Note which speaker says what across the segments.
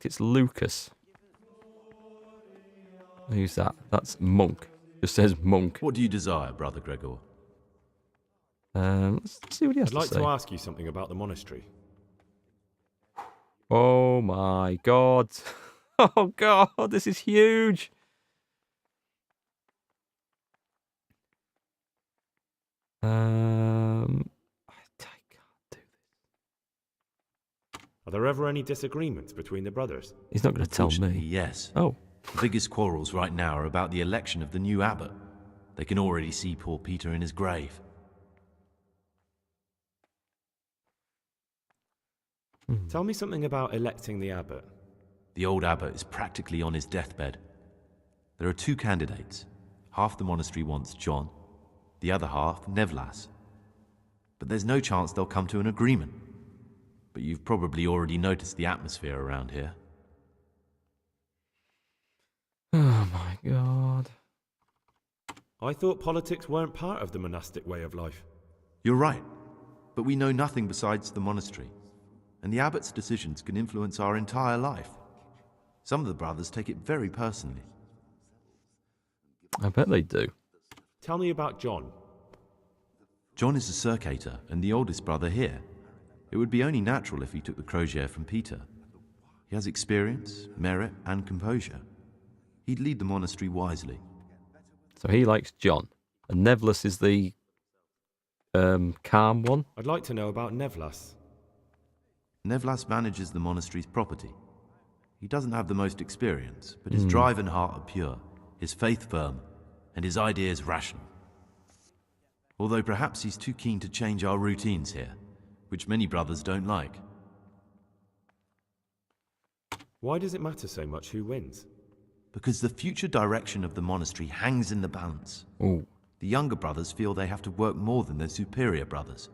Speaker 1: It's Lucas. Who's that? That's Monk. Just says Monk.
Speaker 2: What do you desire, Brother Gregor?
Speaker 1: Let's see what he has
Speaker 3: I'd
Speaker 1: to
Speaker 3: like
Speaker 1: say.
Speaker 3: to ask you something about the monastery.
Speaker 1: Oh my god. Oh god, this is huge. I can't do this.
Speaker 3: Are there ever any disagreements between the brothers?
Speaker 1: He's not going to tell me.
Speaker 2: Yes.
Speaker 1: Oh.
Speaker 2: The biggest quarrels right now are about the election of the new abbot. They can already see poor Peter in his grave.
Speaker 3: Tell me something about electing the abbot.
Speaker 2: The old abbot is practically on his deathbed. There are two candidates. Half the monastery wants John, the other half Nevlas. But there's no chance they'll come to an agreement. But you've probably already noticed the atmosphere around here.
Speaker 1: Oh my god.
Speaker 3: I thought politics weren't part of the monastic way of life.
Speaker 2: You're right, but we know nothing besides the monastery, and the abbot's decisions can influence our entire life. Some of the brothers take it very personally.
Speaker 1: I bet they do.
Speaker 3: Tell me about John.
Speaker 2: John is a circator and the oldest brother here. It would be only natural if he took the crosier from Peter. He has experience, merit, and composure. He'd lead the monastery wisely.
Speaker 1: So he likes John. And Nevlas is the calm one.
Speaker 3: I'd like to know about Nevlas.
Speaker 2: Nevlas manages the monastery's property. He doesn't have the most experience, but his drive and heart are pure, his faith firm, and his ideas rational. Although perhaps he's too keen to change our routines here, which many brothers don't like.
Speaker 3: Why does it matter so much who wins?
Speaker 2: Because the future direction of the monastery hangs in the balance.
Speaker 1: Ooh.
Speaker 2: The younger brothers feel they have to work more than their superior brothers,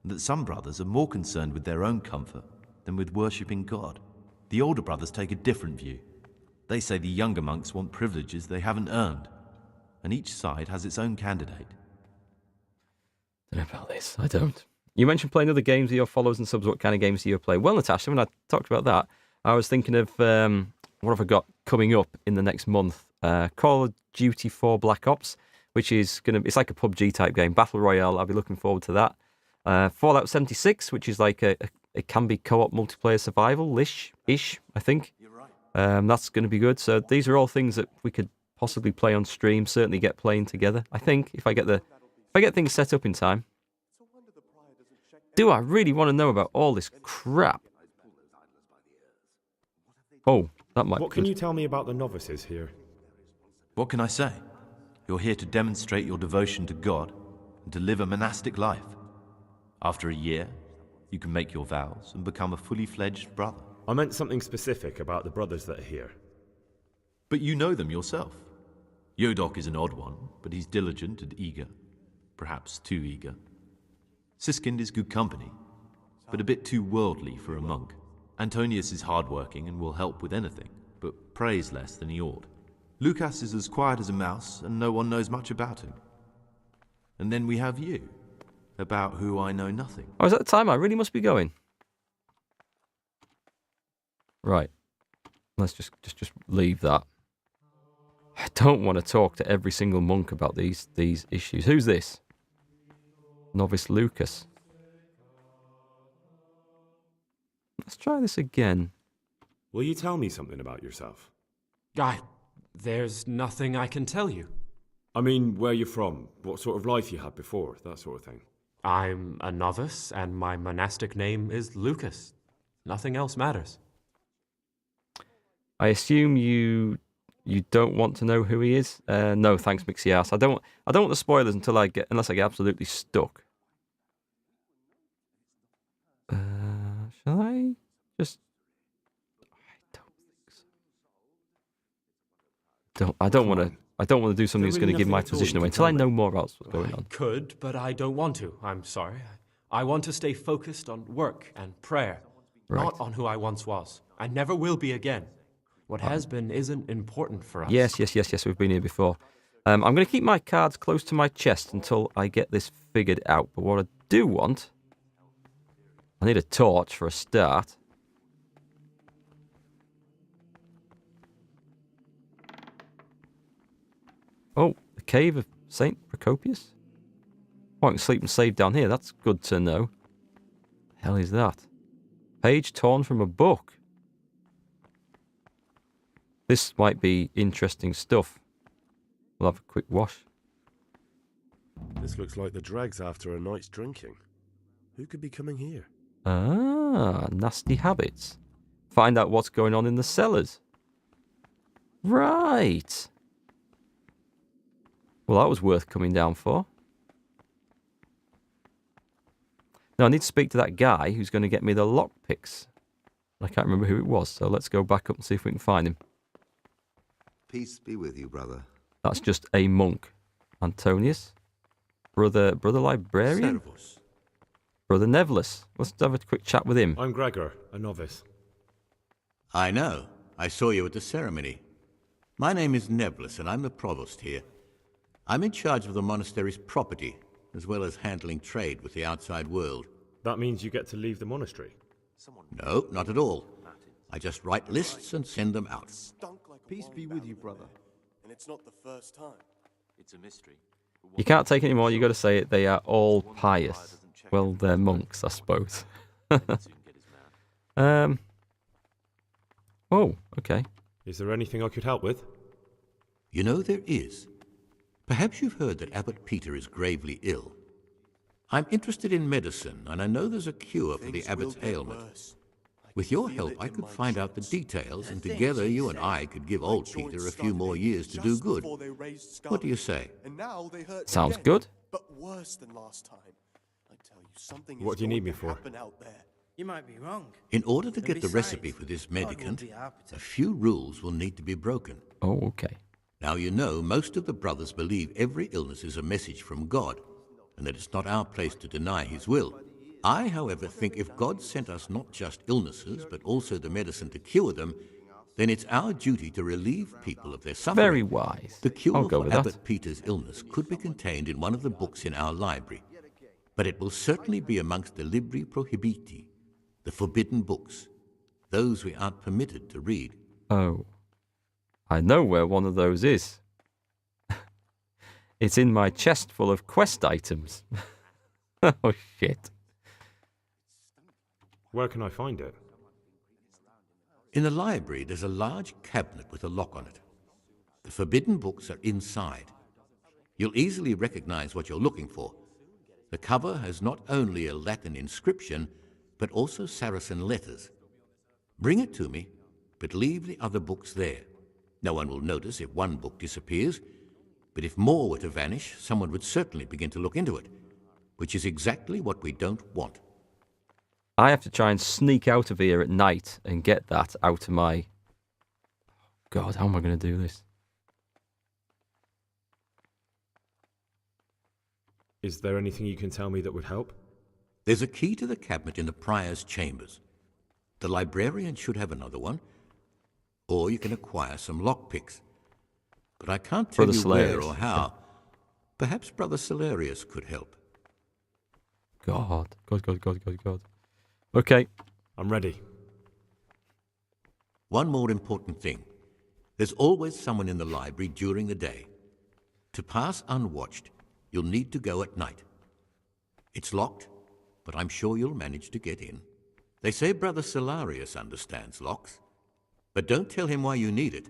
Speaker 2: and that some brothers are more concerned with their own comfort than with worshipping God. The older brothers take a different view. They say the younger monks want privileges they haven't earned, and each side has its own candidate.
Speaker 1: I don't know about this. I don't. You mentioned playing other games with your followers and subs. What kind of games do you play? Well, Natasha, when I talked about that, I was thinking of what have I got coming up in the next month? Call of Duty 4 Black Ops, which is it's like a PUBG type game, Battle Royale. I'll be looking forward to that. Fallout 76, which is like it can be co-op multiplayer survival-ish, I think.
Speaker 2: You're right.
Speaker 1: That's going to be good. So these are all things that we could possibly play on stream. Certainly get playing together. I think if I get things set up in time. Do I really want to know about all this crap? Oh, that might.
Speaker 3: What can you tell me about the novices here?
Speaker 2: What can I say? You're here to demonstrate your devotion to God and to live a monastic life. After a year, you can make your vows and become a fully fledged brother.
Speaker 3: I meant something specific about the brothers that are here.
Speaker 2: But you know them yourself. Yodok is an odd one, but he's diligent and eager. Perhaps too eager. Siskind is good company, but a bit too worldly for a monk. Antonius is hardworking and will help with anything, but prays less than he ought. Lucas is as quiet as a mouse, and no one knows much about him. And then we have you, about who I know nothing.
Speaker 1: Oh, is that the time? I really must be going. Right. Let's just leave that. I don't want to talk to every single monk about these issues. Who's this? Novice Lucas. Let's try this again.
Speaker 3: Will you tell me something about yourself?
Speaker 4: There's nothing I can tell you.
Speaker 3: I mean, where you're from, what sort of life you had before, that sort of thing.
Speaker 4: I'm a novice, and my monastic name is Lucas. Nothing else matters.
Speaker 1: I assume you don't want to know who he is? No, thanks, Mixias. I don't want the spoilers unless I get absolutely stuck. Shall I just? I don't want to do something that's going to give my position away until I know more about what's going on.
Speaker 4: I could, but I don't want to. I'm sorry. I want to stay focused on work and prayer, not on who I once was. I never will be again. What has been isn't important for us.
Speaker 1: Yes. We've been here before. I'm going to keep my cards close to my chest until I get this figured out. But what I do want, I need a torch for a start. cave of St. Procopius? Oh, I can sleep and save down here. That's good to know. The hell is that? Page torn from a book. This might be interesting stuff. We'll have a quick wash.
Speaker 3: This looks like the dregs after a night's drinking. Who could be coming here?
Speaker 1: Ah, nasty habits. Find out what's going on in the cellars. Right. Well, that was worth coming down for. Now, I need to speak to that guy who's going to get me the lockpicks. I can't remember who it was, so let's go back up and see if we can find him.
Speaker 5: Peace be with you, brother.
Speaker 1: That's just a monk. Antonius. Brother librarian?
Speaker 3: Servus.
Speaker 1: Brother Nevelis. Let's have a quick chat with him.
Speaker 3: I'm Gregor, a novice.
Speaker 6: I know. I saw you at the ceremony. My name is Nevelis, and I'm the provost here. I'm in charge of the monastery's property, as well as handling trade with the outside world.
Speaker 3: That means you get to leave the monastery?
Speaker 6: No, not at all. I just write lists and send them out.
Speaker 5: Peace be with you, brother.
Speaker 7: And it's not the first time.
Speaker 2: It's a mystery.
Speaker 1: You can't take it anymore. You got to say it. They are all pious. Well, they're monks, I suppose. Oh, okay.
Speaker 3: Is there anything I could help with?
Speaker 6: You know, there is. Perhaps you've heard that Abbot Peter is gravely ill. I'm interested in medicine, and I know there's a cure for the abbot's ailment. With your help, I could find out the details, and together you and I could give old Peter a few more years to do good. What do you say?
Speaker 1: Sounds good.
Speaker 7: But worse than last time. I tell you, something
Speaker 3: What
Speaker 7: is
Speaker 3: do you need
Speaker 7: going
Speaker 3: me
Speaker 7: to
Speaker 3: for?
Speaker 7: happen out there.
Speaker 8: You might be wrong.
Speaker 6: In order to
Speaker 8: And
Speaker 6: get the
Speaker 8: besides,
Speaker 6: recipe for this
Speaker 8: God will
Speaker 6: medicament,
Speaker 8: be our protector.
Speaker 6: a few rules will need to be broken.
Speaker 1: Oh, okay.
Speaker 6: Now, you know, most of the brothers believe every illness is a message from God, and that it's not our place to deny his will. I, however, think if God sent us not just illnesses, but also the medicine to cure them, then it's our duty to relieve people of their suffering.
Speaker 1: Very wise.
Speaker 6: The cure
Speaker 1: I'll go
Speaker 6: for
Speaker 1: with
Speaker 6: Abbot
Speaker 1: that.
Speaker 6: Peter's illness could be contained in one of the books in our library, but it will certainly be amongst the Libri Prohibiti, the forbidden books, those we aren't permitted to read.
Speaker 1: Oh. I know where one of those is. It's in my chest full of quest items. Oh, shit.
Speaker 3: Where can I find it?
Speaker 6: In the library, there's a large cabinet with a lock on it. The forbidden books are inside. You'll easily recognize what you're looking for. The cover has not only a Latin inscription, but also Saracen letters. Bring it to me, but leave the other books there. No one will notice if one book disappears, but if more were to vanish, someone would certainly begin to look into it, which is exactly what we don't want.
Speaker 1: I have to try and sneak out of here at night and get that out of my... God, how am I going to do this?
Speaker 3: Is there anything you can tell me that would help?
Speaker 6: There's a key to the cabinet in the prior's chambers. The librarian should have another one, or you can acquire some lockpicks. But I can't tell
Speaker 1: Brother
Speaker 6: you where
Speaker 1: Salarius.
Speaker 6: or how. Perhaps Brother Salarius could help.
Speaker 1: God. Okay.
Speaker 3: I'm ready.
Speaker 6: One more important thing. There's always someone in the library during the day. To pass unwatched, you'll need to go at night. It's locked, but I'm sure you'll manage to get in. They say Brother Salarius understands locks, but don't tell him why you need it.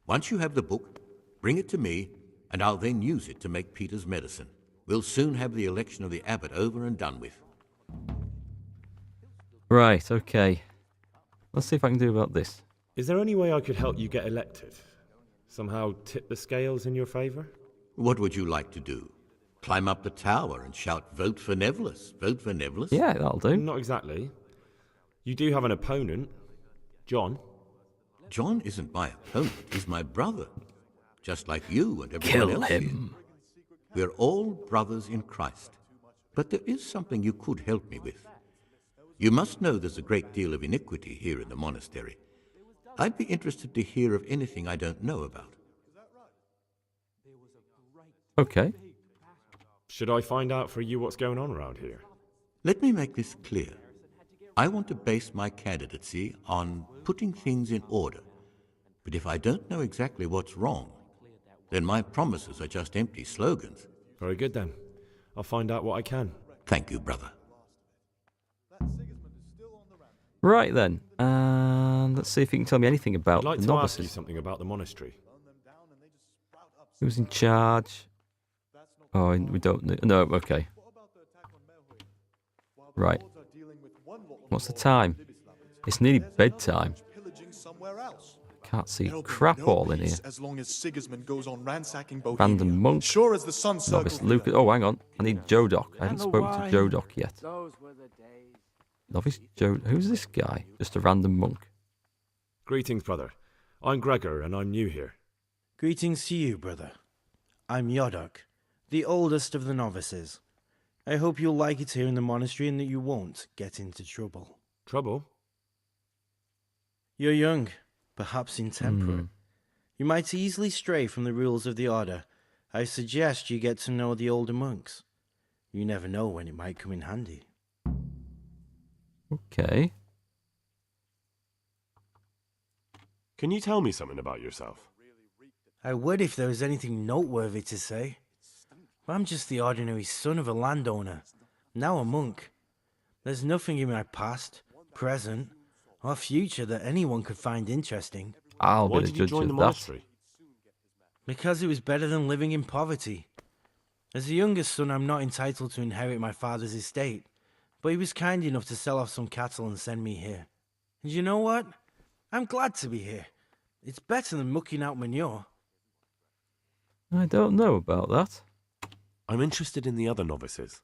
Speaker 6: Once you have the book, bring it to me, and I'll then use it to make Peter's medicine. We'll soon have the election of the abbot over and done with.
Speaker 1: Right, okay. Let's see if I can do about this.
Speaker 3: Is there any way I could help you get elected? Somehow tip the scales in your favour?
Speaker 6: What would you like to do? Climb up the tower and shout, "Vote for Nevelis, vote for Nevelis"?
Speaker 1: Yeah, that'll do.
Speaker 3: Not exactly. You do have an opponent, John.
Speaker 6: John isn't my opponent, he's my brother. Just like you and everyone
Speaker 1: Kill
Speaker 6: else
Speaker 1: him.
Speaker 6: here. We're all brothers in Christ. But there is something you could help me with. You must know there's a great deal of iniquity here in the monastery. I'd be interested to hear of anything I don't know about.
Speaker 1: Okay.
Speaker 3: Should I find out for you what's going on around here?
Speaker 6: Let me make this clear. I want to base my candidacy on putting things in order. But if I don't know exactly what's wrong, then my promises are just empty slogans.
Speaker 3: Very good then. I'll find out what I can.
Speaker 6: Thank you, brother.
Speaker 1: Right then, and let's see if you can tell me anything about
Speaker 3: I'd like
Speaker 1: the
Speaker 3: to ask you
Speaker 1: novices.
Speaker 3: something about the monastery.
Speaker 1: Who's in charge? Oh, we don't know. No, okay. Right. What's the time? It's nearly bedtime. Can't see crap all in here.
Speaker 7: As long as Sigismund goes on ransacking Bohemia.
Speaker 1: Random monk.
Speaker 7: Sure as the sun
Speaker 1: Novice
Speaker 7: circles.
Speaker 1: Lucas. Oh, hang on. I need Joe Doc. I haven't spoken to Joe Doc yet. Novice Joe. Who's this guy? Just a random monk.
Speaker 3: Greetings, brother. I'm Gregor, and I'm new here.
Speaker 8: Greetings to you, brother. I'm Yodok, the oldest of the novices. I hope you'll like it here in the monastery and that you won't get into trouble.
Speaker 3: Trouble?
Speaker 8: You're young, perhaps intemperate. You might easily stray from the rules of the order. I suggest you get to know the older monks. You never know when it might come in handy.
Speaker 1: Okay.
Speaker 3: Can you tell me something about yourself?
Speaker 8: I would if there was anything noteworthy to say. But I'm just the ordinary son of a landowner, now a monk. There's nothing in my past, present, or future that anyone could find interesting.
Speaker 1: I'll
Speaker 3: Why
Speaker 1: be the
Speaker 3: did you
Speaker 1: judge
Speaker 3: join
Speaker 1: of
Speaker 3: the
Speaker 1: that.
Speaker 3: monastery?
Speaker 8: Because it was better than living in poverty. As the youngest son, I'm not entitled to inherit my father's estate, but he was kind enough to sell off some cattle and send me here. And you know what? I'm glad to be here. It's better than mucking out manure.
Speaker 1: I don't know about that.
Speaker 3: I'm interested in the other novices.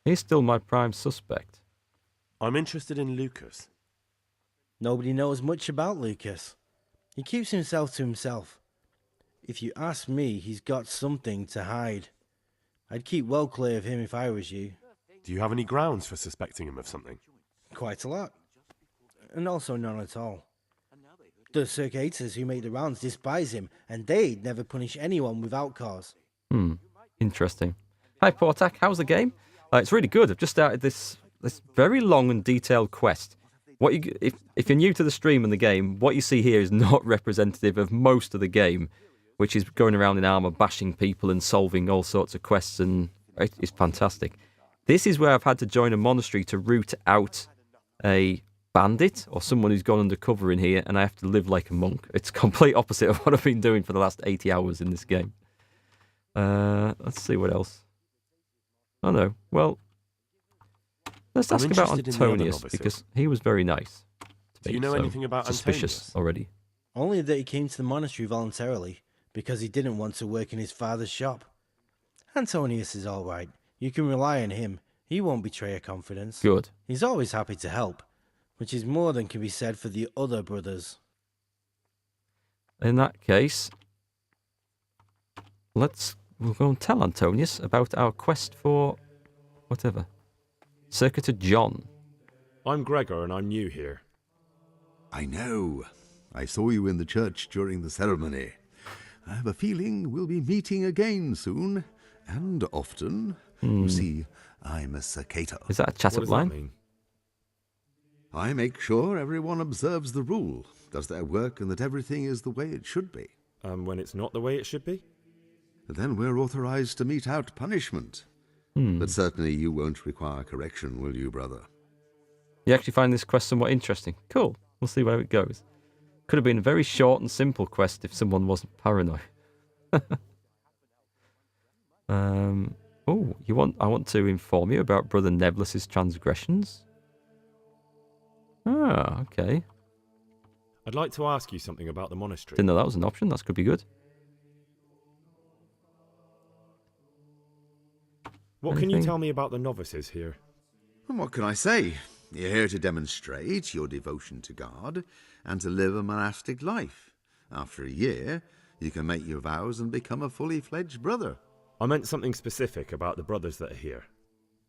Speaker 1: He's still my prime suspect.
Speaker 3: I'm interested in Lucas.
Speaker 8: Nobody knows much about Lucas. He keeps himself to himself. If you ask me, he's got something to hide. I'd keep well clear of him if I was you.
Speaker 3: Do you have any grounds for suspecting him of something?
Speaker 8: Quite a lot. And also none at all. The circators who make the rounds despise him, and they'd never punish anyone without cause.
Speaker 1: Interesting. Hi, Portak. How's the game? It's really good. I've just started this very long and detailed quest. If you're new to the stream and the game, what you see here is not representative of most of the game, which is going around in armor, bashing people and solving all sorts of quests, and it's fantastic. This is where I've had to join a monastery to root out a bandit or someone who's gone undercover in here, and I have to live like a monk. It's complete opposite of what I've been doing for the last 80 hours in this game. Let's see what else. Oh no, well, let's ask about
Speaker 3: interested in the other
Speaker 1: Antonius,
Speaker 3: novices.
Speaker 1: because he was very nice to
Speaker 3: Do
Speaker 1: me,
Speaker 3: you know
Speaker 1: so
Speaker 3: anything about
Speaker 1: suspicious
Speaker 3: Antonius?
Speaker 1: already.
Speaker 8: Only that he came to the monastery voluntarily, because he didn't want to work in his father's shop. Antonius is all right. You can rely on him. He won't betray your confidence.
Speaker 1: Good.
Speaker 8: He's always happy to help, which is more than can be said for the other brothers.
Speaker 1: In that case, we'll go and tell Antonius about our quest for whatever. Circuit to John.
Speaker 3: I'm Gregor, and I'm new here.
Speaker 5: I know. I saw you in the church during the ceremony. I have a feeling we'll be meeting again soon, and often. You see, I'm a circator.
Speaker 1: Is that a
Speaker 3: What
Speaker 1: chat-up
Speaker 3: does
Speaker 1: line?
Speaker 3: that mean?
Speaker 5: I make sure everyone observes the rule, does their work, and that everything is the way it should be.
Speaker 3: When it's not the way it should be?
Speaker 5: Then we're authorized to mete out punishment. But certainly you won't require correction, will you, brother?
Speaker 1: You actually find this quest somewhat interesting. Cool. We'll see where it goes. Could have been a very short and simple quest if someone wasn't paranoid. I want to inform you about Brother Neblus's transgressions. Ah, okay.
Speaker 3: I'd like to ask you something about the monastery.
Speaker 1: Didn't know that was an option. That could be good.
Speaker 3: What can you
Speaker 1: Anything?
Speaker 3: tell me about the novices here?
Speaker 5: And what can I say? You're here to demonstrate your devotion to God and to live a monastic life. After a year, you can make your vows and become a fully fledged brother.
Speaker 3: I meant something specific about the brothers that are here.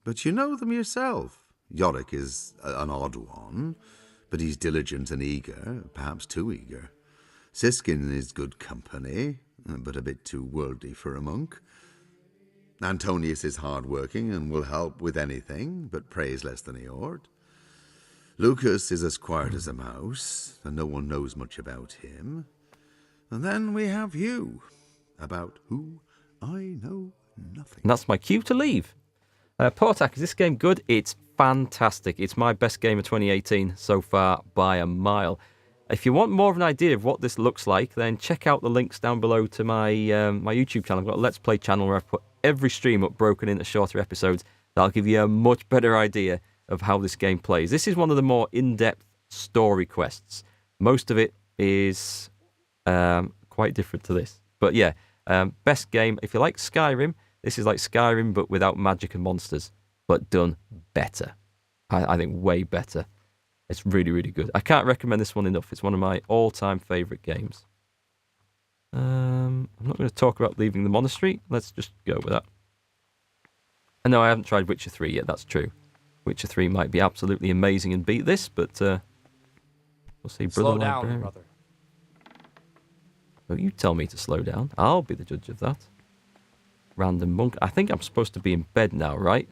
Speaker 5: But you know them yourself. Yorick is an odd one, but he's diligent and eager, perhaps too eager. Siskin is good company, but a bit too worldly for a monk. Antonius is hard-working and will help with anything, but prays less than he ought. Lucas is as quiet as a mouse, and no one knows much about him. And then we have you, about who I know nothing.
Speaker 1: And that's my cue to leave. Portak, is this game good? It's fantastic. It's my best game of 2018 so far by a mile. If you want more of an idea of what this looks like, then check out the links down below to my my YouTube channel. I've got a Let's Play channel where I've put every stream up broken into shorter episodes. That'll give you a much better idea of how this game plays. This is one of the more in-depth story quests. Most of it is quite different to this. But yeah, best game. If you like Skyrim, this is like Skyrim but without magic and monsters, but done better. I think way better. It's really, really good. I can't recommend this one enough. It's one of my all-time favourite games. I'm not going to talk about leaving the monastery. Let's just go with that. And no, I haven't tried Witcher 3 yet. That's true. Witcher 3 might be absolutely amazing and beat this, but we'll see.
Speaker 4: Slow down, brother.
Speaker 1: Well, you tell me to slow down. I'll be the judge of that. Random monk. I think I'm supposed to be in bed now, right?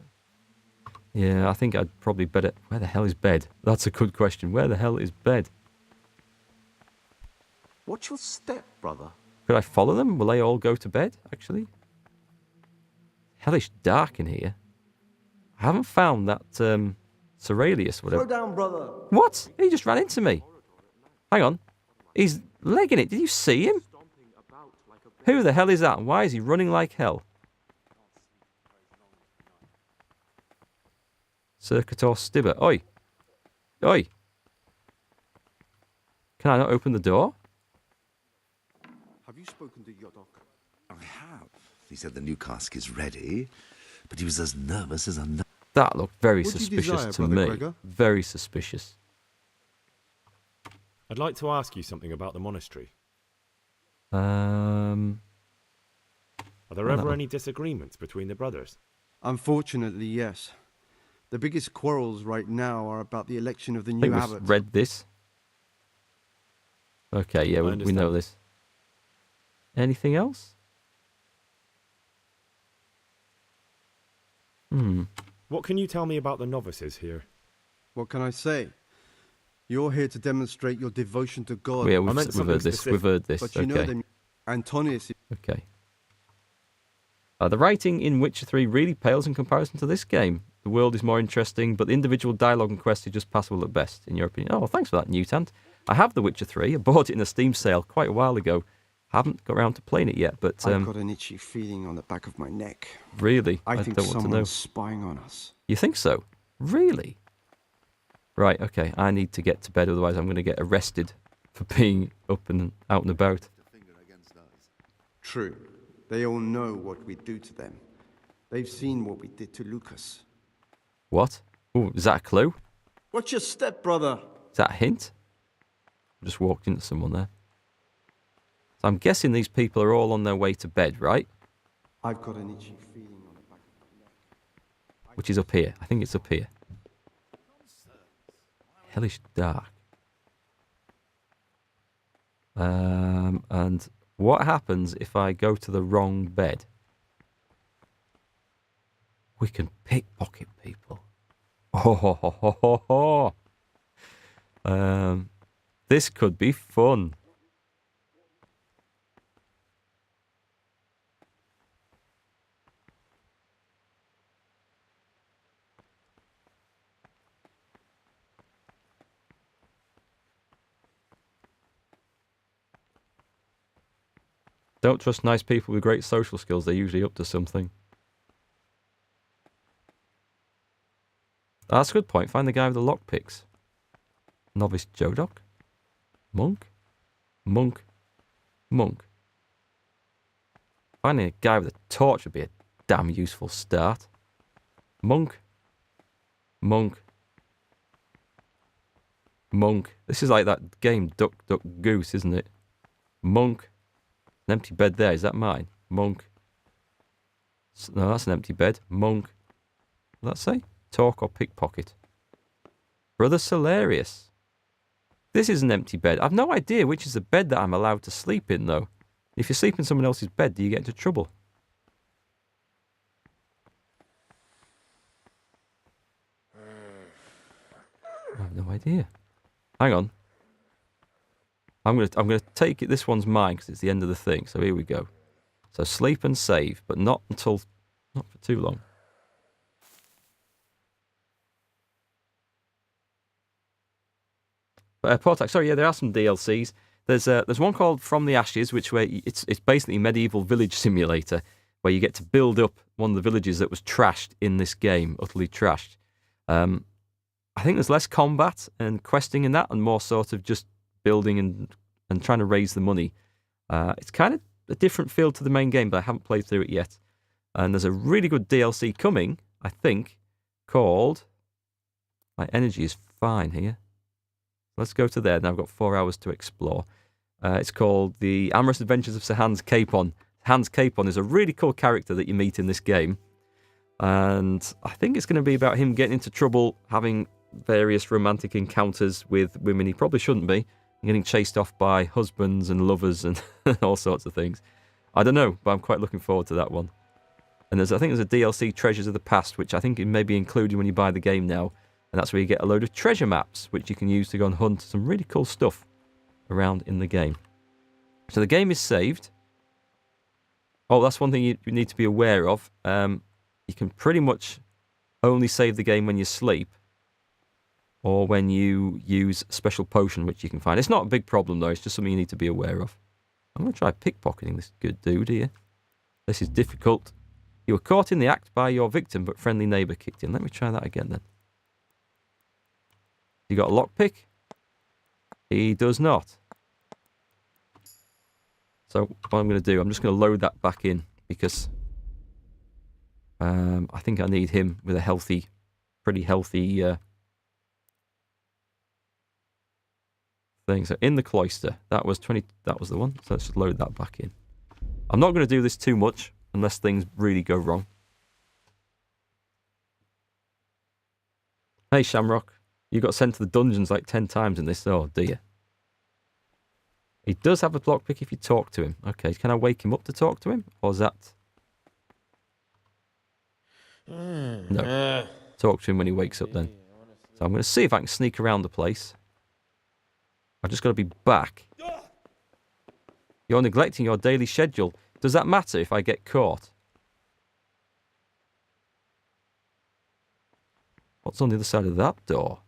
Speaker 1: Yeah, I think I'd probably better... Where the hell is bed? That's a good question. Where the hell is bed?
Speaker 7: Watch your step, brother.
Speaker 1: Could I follow them? Will they all go to bed, actually? Hellish dark in here. I haven't found that Ceralius, whatever.
Speaker 7: Slow down, brother.
Speaker 1: What? He just ran into me. Hang on. He's legging it. Did you see him? Who the hell is that? And why is he running like hell? Circuitor Stibber. Oi. Oi. Can I not open the door?
Speaker 7: Have you spoken to Yodok?
Speaker 5: I have. He said the new cask is ready, but he was as nervous as a...
Speaker 1: That looked very
Speaker 7: What do you
Speaker 1: suspicious
Speaker 7: desire,
Speaker 1: to
Speaker 7: Brother
Speaker 1: me.
Speaker 7: Gregor?
Speaker 1: Very suspicious.
Speaker 3: I'd like to ask you something about the monastery.
Speaker 1: Um,
Speaker 3: Are there ever any disagreements between the brothers?
Speaker 9: Unfortunately, yes. The biggest quarrels right now are about the election of the
Speaker 1: I
Speaker 9: new
Speaker 1: think
Speaker 9: abbot.
Speaker 1: we've read this. Okay, yeah, we know
Speaker 3: understand.
Speaker 1: this. Anything else?
Speaker 3: What can you tell me about the novices here?
Speaker 9: What can I say? You're here to demonstrate your devotion to God.
Speaker 1: Yeah,
Speaker 3: meant
Speaker 1: we've
Speaker 3: something
Speaker 1: heard this. We've heard this.
Speaker 9: But you know
Speaker 1: Okay.
Speaker 9: them. Antonius is
Speaker 1: Okay. The writing in Witcher 3 really pales in comparison to this game. The world is more interesting, but the individual dialogue and quests are just passable at best, in your opinion. Oh, thanks for that, Newtant. I have The Witcher 3. I bought it in a Steam sale quite a while ago. Haven't got around to playing it yet, but
Speaker 9: I've got an itchy feeling on the back of my neck.
Speaker 1: really,
Speaker 9: I
Speaker 1: I
Speaker 9: think
Speaker 1: don't want to know.
Speaker 9: someone's spying on us.
Speaker 1: You think so? Really? Right, okay. I need to get to bed, otherwise I'm going to get arrested for being up and out and about.
Speaker 9: True. They all know what we do to them. They've seen what we did to Lucas.
Speaker 1: What? Oh, is that a clue?
Speaker 9: Watch your step, brother.
Speaker 1: Is that a hint? I just walked into someone there. So I'm guessing these people are all on their way to bed, right?
Speaker 9: I've got an itchy feeling on the back of my neck.
Speaker 1: Which is up here. I think it's up here. Hellish dark. And what happens if I go to the wrong bed? We can pickpocket people. Oh, ho, ho, ho, ho, ho. This could be fun. Don't trust nice people with great social skills. They're usually up to something. That's a good point. Find the guy with the lockpicks. Novice Jodok? Monk? Monk? Monk? Finding a guy with a torch would be a damn useful start. Monk? Monk? Monk? This is like that game Duck, Duck, Goose, isn't it? Monk? An empty bed there. Is that mine? Monk? No, that's an empty bed. Monk? What does that say? Talk or pickpocket? Brother Solarius. This is an empty bed. I've no idea which is the bed that I'm allowed to sleep in, though. If you sleep in someone else's bed, do you get into trouble? have no idea. Hang on. I'm gonna take it. This one's mine because it's the end of the thing. So here we go. So sleep and save, but not for too long. But Portac, sorry, yeah, there are some DLCs. There's one called From the Ashes, it's basically medieval village simulator, where you get to build up one of the villages that was trashed in this game, utterly trashed. I think there's less combat and questing in that, and more sort of just building and trying to raise the money. It's kind of a different feel to the main game, but I haven't played through it yet. And there's a really good DLC coming, I think, called... My energy is fine here. Let's go to there. Now I've got 4 hours to explore. It's called The Amorous Adventures of Sir Hans Capon. Hans Capon is a really cool character that you meet in this game. And I think it's going to be about him getting into trouble, having various romantic encounters with women he probably shouldn't be, and getting chased off by husbands and lovers and all sorts of things. I don't know, but I'm quite looking forward to that one. And I think there's a DLC, Treasures of the Past, which I think it may be included when you buy the game now. And that's where you get a load of treasure maps, which you can use to go and hunt some really cool stuff around in the game. So the game is saved. Oh, that's one thing you need to be aware of. You can pretty much only save the game when you sleep, or when you use a special potion, which you can find. It's not a big problem, though. It's just something you need to be aware of. I'm going to try pickpocketing this good dude here. This is difficult. You were caught in the act by your victim, but friendly neighbour kicked in. Let me try that again, then. You got a lockpick? He does not. So what I'm going to do, I'm just going to load that back in, because I think I need him with a pretty healthy thing. So in the cloister, that was the one. So let's just load that back in. I'm not going to do this too much unless things really go wrong. Hey, Shamrock. You got sent to the dungeons like 10 times in this. Oh, dear. He does have a lockpick if you talk to him. Okay, can I wake him up to talk to him? Or is that... No. Talk to him when he wakes up then. So I'm going to see if I can sneak around the place. I've just got to be back. You're neglecting your daily schedule. Does that matter if I get caught? What's on the other side of that door?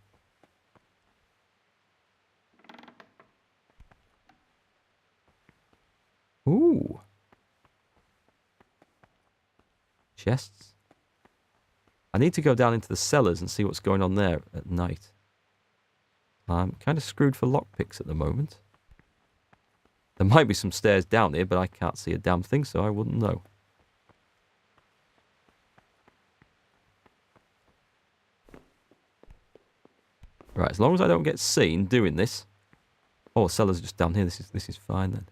Speaker 1: Ooh. Chests. I need to go down into the cellars and see what's going on there at night. I'm kind of screwed for lockpicks at the moment. There might be some stairs down here, but I can't see a damn thing, so I wouldn't know. Right, as long as I don't get seen doing this. Oh, cellars are just down here. This is fine then.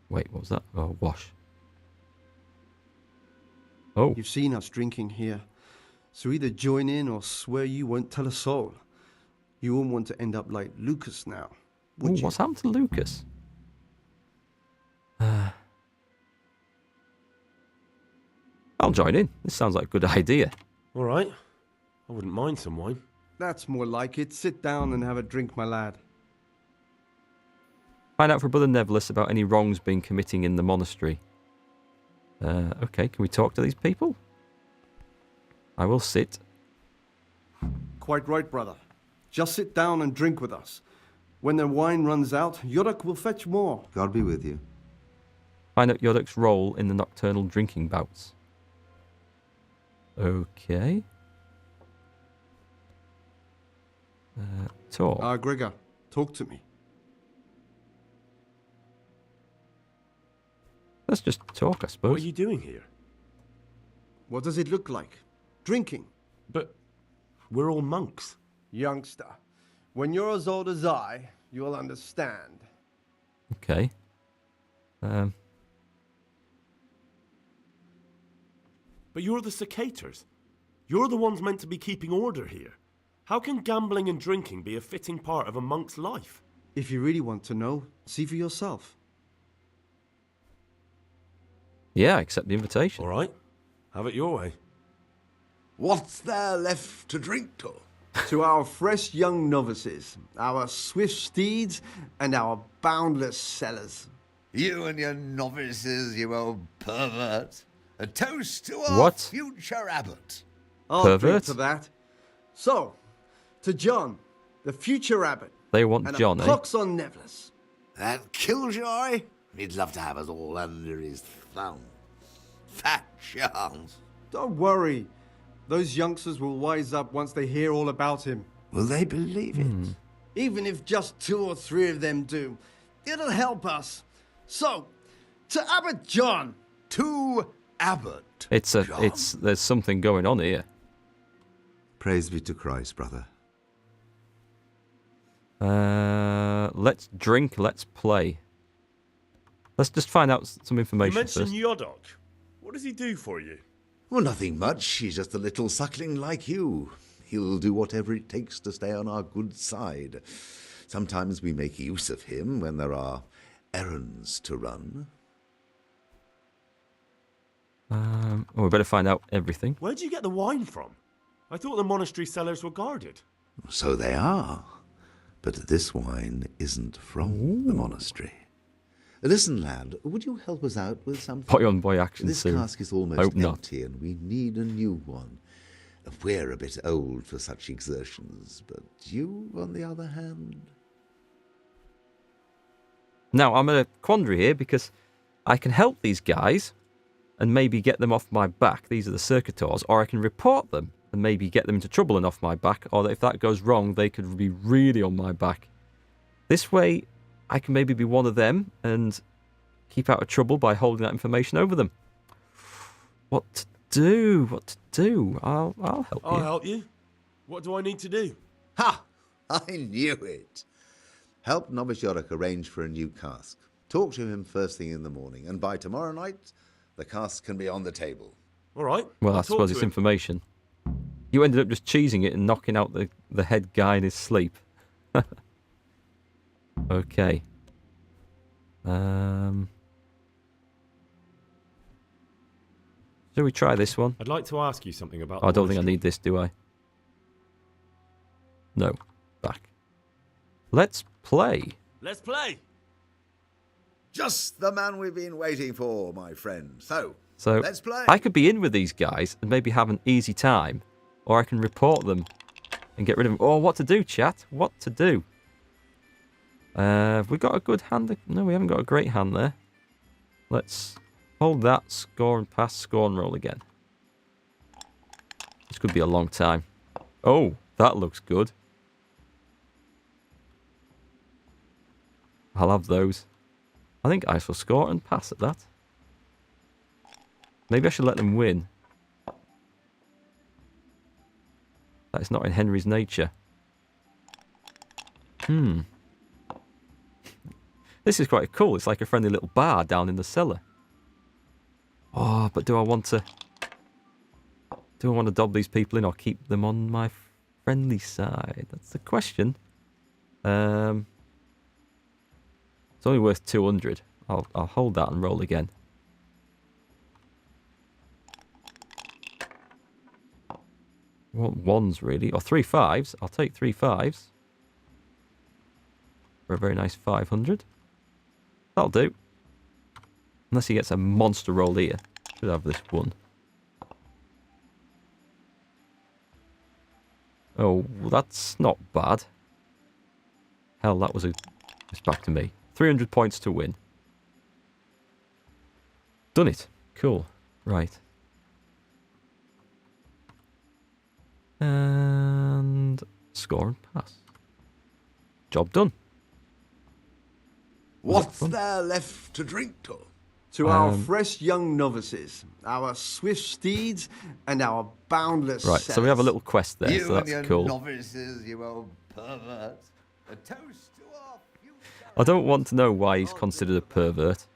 Speaker 1: Wait, what was that? Oh, wash. Oh.
Speaker 9: You've seen us drinking here, so either join in or swear you won't tell a soul. You won't want to end up like Lucas now, would you?
Speaker 1: What's happened to Lucas? I'll join in. This sounds like a good idea.
Speaker 3: All right. I wouldn't mind some wine.
Speaker 9: That's more like it. Sit down and have a drink, my lad.
Speaker 1: Find out from Brother Nevelis about any wrongs being committing in the monastery. Okay, can we talk to these people? I will sit.
Speaker 9: Quite right, brother. Just sit down and drink with us. When the wine runs out, Yodok will fetch more.
Speaker 5: God be with you.
Speaker 1: Find out Yodok's role in the nocturnal drinking bouts. Okay. Talk.
Speaker 9: Gregor, talk to me.
Speaker 1: Let's just talk, I suppose.
Speaker 3: What are you doing here?
Speaker 9: What does it look like? Drinking.
Speaker 3: But we're all monks.
Speaker 9: Youngster, when you're as old as I, you'll understand.
Speaker 1: Okay.
Speaker 3: But you're the cicators. You're the ones meant to be keeping order here. How can gambling and drinking be a fitting part of a monk's life?
Speaker 9: If you really want to know, see for yourself.
Speaker 1: Yeah, accept the invitation.
Speaker 3: All right, have it your way.
Speaker 5: What's there left to drink to?
Speaker 9: To our fresh young novices, our swift steeds, and our boundless cellars.
Speaker 5: You and your novices, you old pervert. A toast to our
Speaker 1: What?
Speaker 5: future abbot.
Speaker 9: I'll drink
Speaker 1: Pervert?
Speaker 9: to that. So, to John, the future abbot.
Speaker 1: They want
Speaker 9: and
Speaker 1: John,
Speaker 9: a
Speaker 1: eh?
Speaker 9: pox on Nevlis.
Speaker 5: That killjoy? He'd love to have us all under his thumb. Fat chance.
Speaker 9: Don't worry. Those youngsters will wise up once they hear all about him.
Speaker 5: Will they believe it?
Speaker 9: Even if just 2 or 3 of them do, it'll help us. So, to Abbot John.
Speaker 5: To abbot.
Speaker 1: There's something going on here.
Speaker 5: Praise be to Christ, brother.
Speaker 1: Let's drink, let's play. Let's just find out some
Speaker 3: You
Speaker 1: information
Speaker 3: mentioned
Speaker 1: first.
Speaker 3: Yodok. What does he do for you?
Speaker 5: Well, nothing much. He's just a little suckling like you. He'll do whatever it takes to stay on our good side. Sometimes we make use of him when there are errands to run.
Speaker 1: Well, we better find out everything.
Speaker 3: Where'd you get the wine from? I thought the monastery cellars were guarded.
Speaker 5: So they are. But this wine isn't from the monastery. Listen, lad, would you help us out with something?
Speaker 1: Boy on boy action
Speaker 5: This
Speaker 1: soon.
Speaker 5: cask is almost
Speaker 1: Hope not.
Speaker 5: empty and we need a new one. We're a bit old for such exertions, but you, on the other hand...
Speaker 1: Now, I'm in a quandary here because I can help these guys and maybe get them off my back. These are the circuitors. Or I can report them and maybe get them into trouble and off my back. Or if that goes wrong, they could be really on my back. This way, I can maybe be one of them and keep out of trouble by holding that information over them. What to do? What to do? I'll help you.
Speaker 3: I'll help you. What do I need to do?
Speaker 5: Ha! I knew it. Help Novice Yorick arrange for a new cask. Talk to him first thing in the morning, and by tomorrow night, the cask can be on the table.
Speaker 3: All right.
Speaker 1: Well,
Speaker 3: I'll
Speaker 1: I suppose
Speaker 3: talk
Speaker 1: it's
Speaker 3: to him.
Speaker 1: information. You ended up just cheesing it and knocking out the head guy in his sleep. Okay. Shall we try this one?
Speaker 3: I'd like to ask you something about.
Speaker 1: Oh, I don't think I need this, do I? No. Back. Let's play.
Speaker 3: Let's play.
Speaker 5: Just the man we've been waiting for, my friend. So let's play.
Speaker 1: I could be in with these guys and maybe have an easy time, or I can report them and get rid of them. Oh, what to do, chat? What to do? Have we got a good hand? No, we haven't got a great hand there. Let's hold that, score and pass, score and roll again. This could be a long time. Oh, that looks good. I'll have those. I think I shall score and pass at that. Maybe I should let them win. That is not in Henry's nature. This is quite cool. It's like a friendly little bar down in the cellar. Oh, but do I want to dob these people in or keep them on my friendly side? That's the question. It's only worth 200. I'll hold that and roll again. I want ones really, or 3 5s. I'll take 3 5s for a very nice 500. That'll do. Unless he gets a monster roll here. Should have this one. Oh, that's not bad. Hell, that was a... It's back to me. 300 points to win. Done it. Cool. Right. And... score and pass. Job done.
Speaker 5: What's there left to drink to?
Speaker 9: To our fresh young novices, our swift steeds, and our boundless
Speaker 1: Right, so we have a little quest there,
Speaker 5: You
Speaker 1: so
Speaker 5: and your
Speaker 1: that's cool.
Speaker 5: novices, you old pervert. A toast to our future.
Speaker 1: I don't want to know why he's considered a pervert.